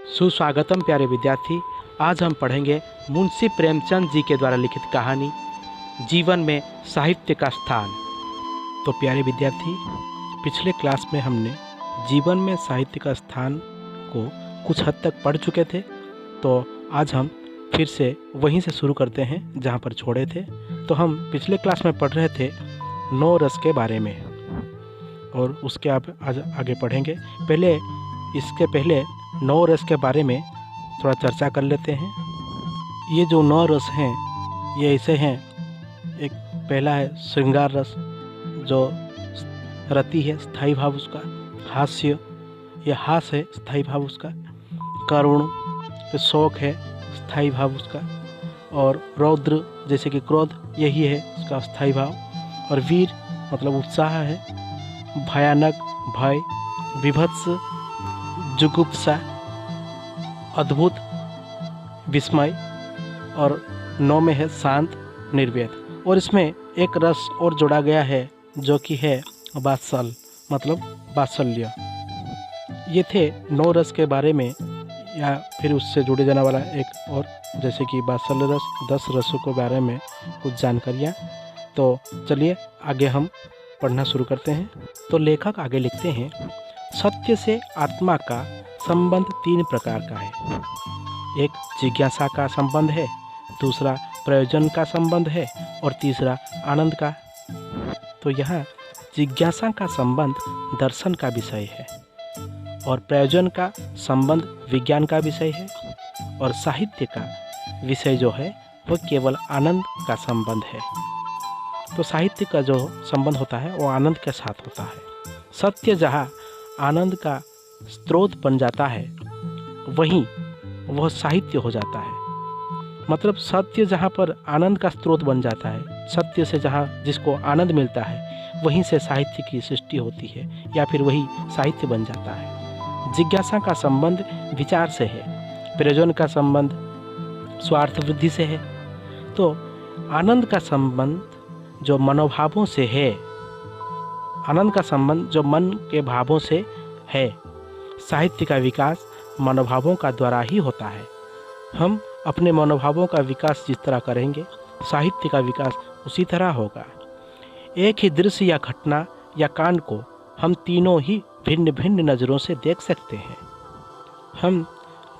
सुस्वागतम प्यारे विद्यार्थी। आज हम पढ़ेंगे मुंशी प्रेमचंद जी के द्वारा लिखित कहानी जीवन में साहित्य का स्थान। तो प्यारे विद्यार्थी, पिछले क्लास में हमने जीवन में साहित्य का स्थान को कुछ हद तक पढ़ चुके थे। तो आज हम फिर से वहीं से शुरू करते हैं जहाँ पर छोड़े थे। तो हम पिछले क्लास में पढ़ रहे थे 9 रस के बारे में और उसके अब आज आगे पढ़ेंगे। इसके पहले 9 रस के बारे में थोड़ा चर्चा कर लेते हैं। ये जो 9 रस हैं ये ऐसे हैं। एक पहला है श्रृंगार रस, जो रति है, स्थायी भाव उसका। हास्य, ये हास है, स्थायी भाव उसका। करुण, शोक है, स्थायी भाव उसका। और रौद्र जैसे कि क्रोध, यही है उसका स्थायी भाव। और वीर मतलब उत्साह है। भयानक, भय, विभत्स, जुगुप्सा, अद्भुत, विस्मय। और 9 में है शांत, निर्वेद। और इसमें एक रस और जोड़ा गया है जो कि है वात्सल, मतलब वात्सल्य। ये थे 9 रस के बारे में, या फिर उससे जुड़े जाने वाला एक और, जैसे कि वात्सल्य रस, 10 रसों के बारे में कुछ जानकारियाँ। तो चलिए आगे हम पढ़ना शुरू करते हैं। तो लेखक आगे लिखते हैं, सत्य से आत्मा का संबंध 3 प्रकार का है। एक जिज्ञासा का संबंध है, दूसरा प्रयोजन का संबंध है और तीसरा आनंद का। तो यहाँ जिज्ञासा का संबंध दर्शन का विषय है और प्रयोजन का संबंध विज्ञान का विषय है और साहित्य का विषय जो है वह केवल आनंद का संबंध है। तो साहित्य का जो संबंध होता है वो आनंद के साथ होता है। सत्य जहाँ आनंद का स्रोत बन जाता है वहीं वह साहित्य हो जाता है। मतलब सत्य जहाँ पर आनंद का स्रोत बन जाता है, सत्य से जहाँ जिसको आनंद मिलता है वहीं से साहित्य की सृष्टि होती है या फिर वही साहित्य बन जाता है। जिज्ञासा का संबंध विचार से है, प्रयोजन का संबंध स्वार्थ वृद्धि से है। तो आनंद का संबंध जो मनोभावों से है, आनंद का संबंध जो मन के भावों से है। साहित्य का विकास मनोभावों का द्वारा ही होता है। हम अपने मनोभावों का विकास जिस तरह करेंगे, साहित्य का विकास उसी तरह होगा। एक ही दृश्य या घटना या कांड को हम तीनों ही भिन्न भिन्न नज़रों से देख सकते हैं। हम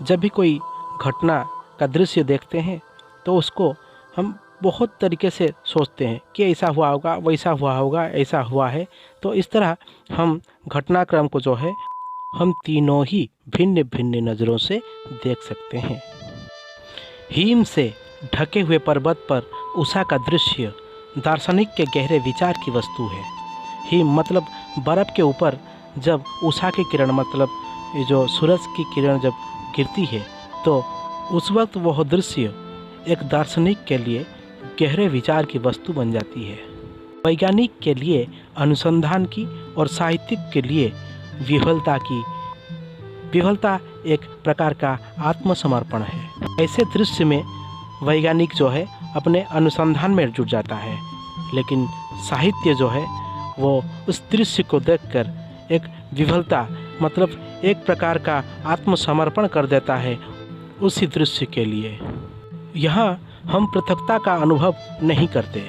जब भी कोई घटना का दृश्य देखते हैं तो उसको हम बहुत तरीके से सोचते हैं कि ऐसा हुआ होगा, वैसा हुआ होगा, ऐसा हुआ है। तो इस तरह हम घटनाक्रम को जो है हम तीनों ही भिन्न भिन्न नज़रों से देख सकते हैं। हिम से ढके हुए पर्वत पर उषा का दृश्य दार्शनिक के गहरे विचार की वस्तु है। हिम मतलब बर्फ़ के ऊपर जब उषा की किरण, मतलब ये जो सूरज की किरण जब गिरती है तो उस वक्त वह दृश्य एक दार्शनिक के लिए गहरे विचार की वस्तु बन जाती है। वैज्ञानिक के लिए अनुसंधान की और साहित्यिक के लिए विफलता एक प्रकार का आत्मसमर्पण है। ऐसे दृश्य में वैज्ञानिक जो है अपने अनुसंधान में जुट जाता है, लेकिन साहित्य जो है वो उस दृश्य को देखकर एक विफलता, मतलब एक प्रकार का आत्मसमर्पण कर देता है उसी दृश्य के लिए। यहाँ हम पृथकता का अनुभव नहीं करते,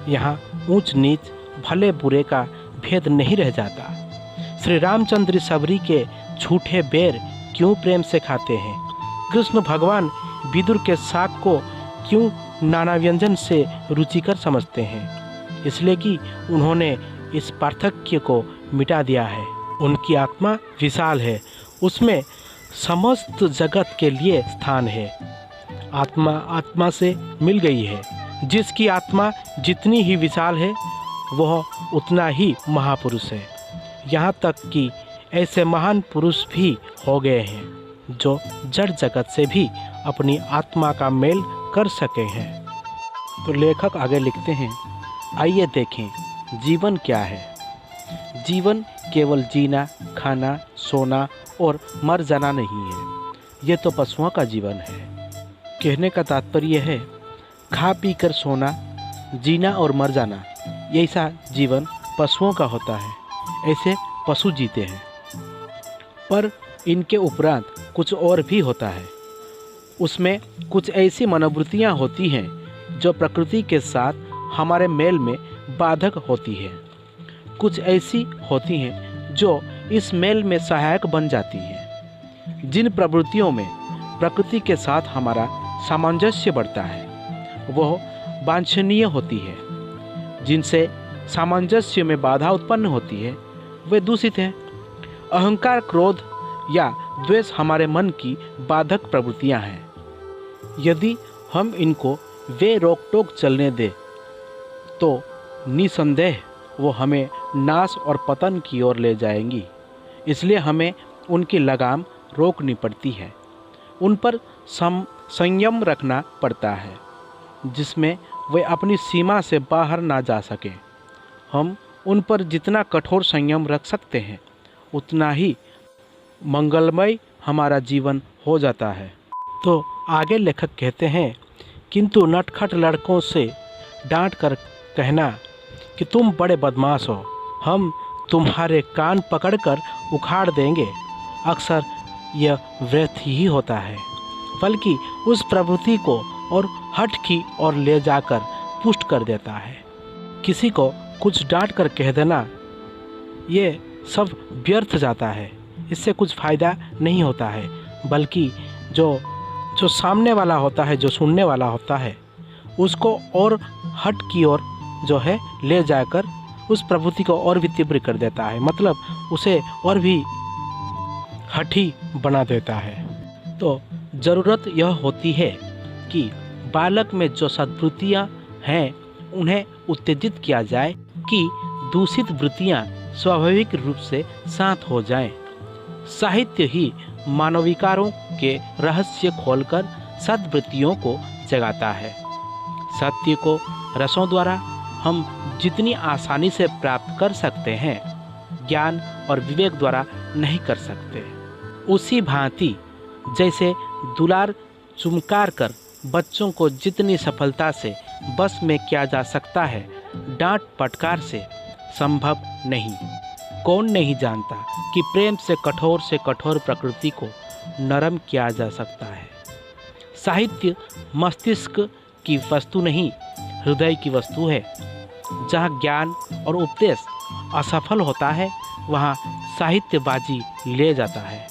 यहाँ ऊंच नीच, भले बुरे का भेद नहीं रह जाता। श्री रामचंद्र सबरी के झूठे बेर क्यों प्रेम से खाते हैं? कृष्ण भगवान विदुर के शाक को क्यों नाना व्यंजन से रुचिकर समझते हैं? इसलिए कि उन्होंने इस पार्थक्य को मिटा दिया है। उनकी आत्मा विशाल है, उसमें समस्त जगत के लिए स्थान है। आत्मा से मिल गई है। जिसकी आत्मा जितनी ही विशाल है वह उतना ही महापुरुष है। यहाँ तक कि ऐसे महान पुरुष भी हो गए हैं जो जड़ जगत से भी अपनी आत्मा का मेल कर सके हैं। तो लेखक आगे लिखते हैं, आइए देखें जीवन क्या है। जीवन केवल जीना, खाना, सोना और मर जाना नहीं है। ये तो पशुओं का जीवन है। कहने का तात्पर्य है खा पी कर सोना, जीना और मर जाना, ऐसा जीवन पशुओं का होता है। ऐसे पशु जीते हैं। पर इनके उपरांत कुछ और भी होता है। उसमें कुछ ऐसी मनोवृत्तियाँ होती हैं जो प्रकृति के साथ हमारे मेल में बाधक होती है। कुछ ऐसी होती हैं जो इस मेल में सहायक बन जाती हैं। जिन प्रवृत्तियों में प्रकृति के साथ हमारा सामंजस्य बढ़ता है वह वांछनीय होती है। जिनसे सामंजस्य में बाधा उत्पन्न होती है वे दूषित हैं। अहंकार, क्रोध या द्वेष हमारे मन की बाधक प्रवृत्तियां हैं। यदि हम इनको वे रोक टोक चलने दें तो निसंदेह वो हमें नाश और पतन की ओर ले जाएंगी। इसलिए हमें उनकी लगाम रोकनी पड़ती है। उन पर संयम रखना पड़ता है जिसमें वे अपनी सीमा से बाहर ना जा सकें। हम उन पर जितना कठोर संयम रख सकते हैं उतना ही मंगलमय हमारा जीवन हो जाता है। तो आगे लेखक कहते हैं, किंतु नटखट लड़कों से डांट कर कहना कि तुम बड़े बदमाश हो, हम तुम्हारे कान पकड़कर उखाड़ देंगे, अक्सर यह व्यर्थ ही होता है, बल्कि उस प्रवृत्ति को और हठ की ओर ले जाकर पुष्ट कर देता है। किसी को कुछ डांट कर कह देना ये सब व्यर्थ जाता है, इससे कुछ फ़ायदा नहीं होता है, बल्कि जो सामने वाला होता है, जो सुनने वाला होता है, उसको और हट की ओर जो है ले जाकर उस प्रवृत्ति को और भी तीव्र कर देता है, मतलब उसे और भी हठी बना देता है। तो ज़रूरत यह होती है कि बालक में जो सद्वृत्तियाँ हैं उन्हें उत्तेजित किया जाए कि दूषित वृत्तियाँ स्वाभाविक रूप से शांत हो जाएं। साहित्य ही मानविकारों के रहस्य खोलकर सद्वृत्तियों को जगाता है। सत्य को रसों द्वारा हम जितनी आसानी से प्राप्त कर सकते हैं, ज्ञान और विवेक द्वारा नहीं कर सकते। उसी भांति जैसे दुलार चुमकार कर बच्चों को जितनी सफलता से बस में किया जा सकता है, डांट फटकार से संभव नहीं। कौन नहीं जानता कि प्रेम से कठोर प्रकृति को नरम किया जा सकता है। साहित्य मस्तिष्क की वस्तु नहीं, हृदय की वस्तु है। जहाँ ज्ञान और उपदेश असफल होता है वहाँ साहित्यबाजी ले जाता है।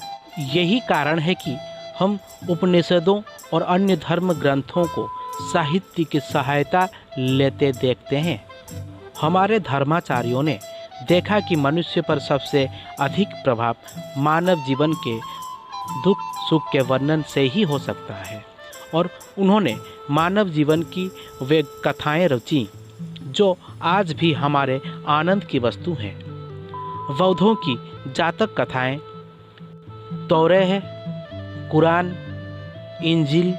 यही कारण है कि हम उपनिषदों और अन्य धर्म ग्रंथों को साहित्य की सहायता लेते देखते हैं। हमारे धर्माचार्यों ने देखा कि मनुष्य पर सबसे अधिक प्रभाव मानव जीवन के दुख सुख के वर्णन से ही हो सकता है, और उन्होंने मानव जीवन की वे कथाएं रची जो आज भी हमारे आनंद की वस्तु हैं। बौद्धों की जातक कथाएं, तौराह, कुरान, इंजील,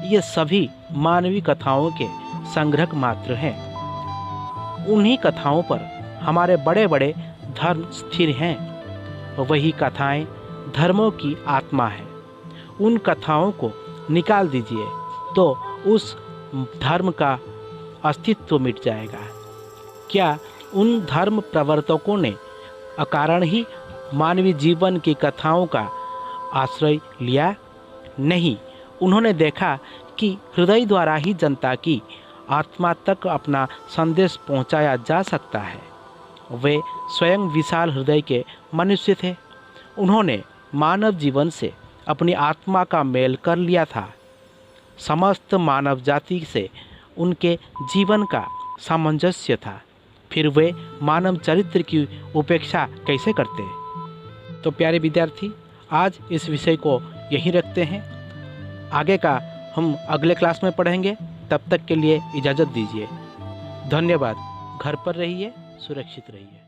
ये सभी मानवीय कथाओं के संग्रह मात्र हैं। उन्हीं कथाओं पर हमारे बड़े बड़े धर्म स्थिर हैं। वही कथाएं धर्मों की आत्मा है। उन कथाओं को निकाल दीजिए तो उस धर्म का अस्तित्व मिट जाएगा। क्या उन धर्म प्रवर्तकों ने अकारण ही मानवीय जीवन की कथाओं का आश्रय लिया? नहीं, उन्होंने देखा कि हृदय द्वारा ही जनता की आत्मा तक अपना संदेश पहुंचाया जा सकता है। वे स्वयं विशाल हृदय के मनुष्य थे। उन्होंने मानव जीवन से अपनी आत्मा का मेल कर लिया था। समस्त मानव जाति से उनके जीवन का सामंजस्य था। फिर वे मानव चरित्र की उपेक्षा कैसे करते? तो प्यारे विद्यार्थी, आज इस विषय को यहीं रखते हैं। आगे का हम अगले क्लास में पढ़ेंगे। तब तक के लिए इजाज़त दीजिए। धन्यवाद। घर पर रहिए, सुरक्षित रहिए।